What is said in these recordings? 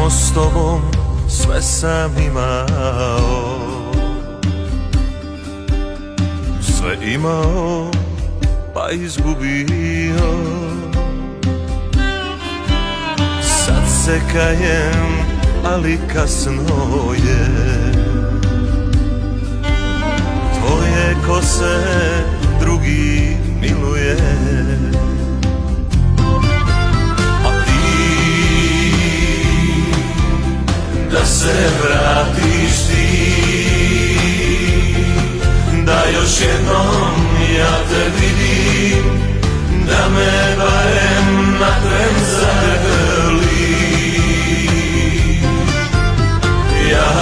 Zajedno s tobom sve sam imao, sve imao pa izgubio. Sad se kajem, ali kasno je. Tvoje kose drugi miluje, a ti da se vratiš ti, da još jednom ja te vidim, da me barem na tren zagrliš. Ja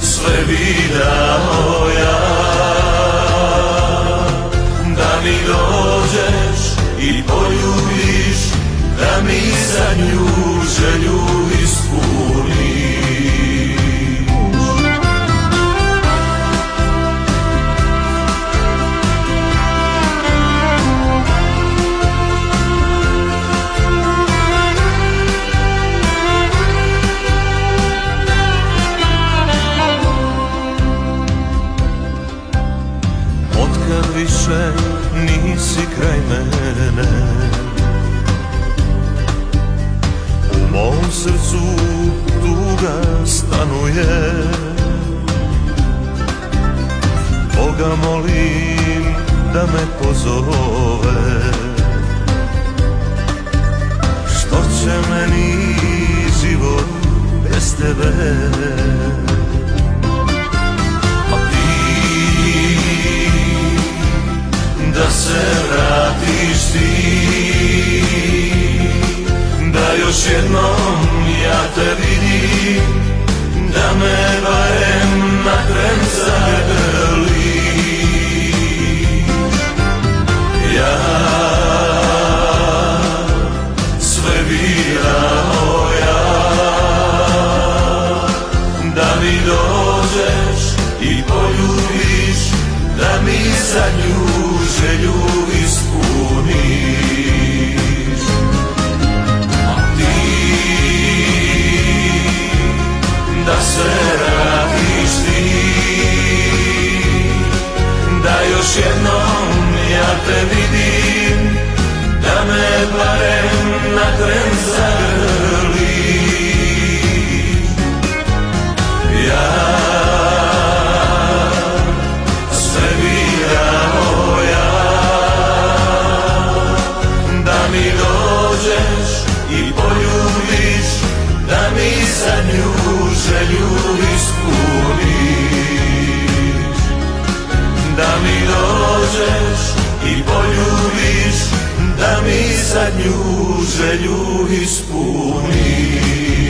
sve bi dao ja, da mi dođeš i poljubiš, da mi za nju želju ispuniš. Otkad više nisi kraj mene, u mom srcu tuga stanuje. Boga molim da me pozove, što će meni život bez tebe. Da se vratiš ti, da još jednom ja te vidim, da me barem na tren zagrliš. Ja sve bi dao ja, da mi dođeš i poljubiš, da mi za nju želju ispuniš. A ti da se vratiš ti, da još jednom ja te vidim, da me barem na tren zagrliš. Ja i poljubiš, da mi za nju želju ispuniš. Da mi dođeš i poljubiš, da mi za nju želju ispuniš.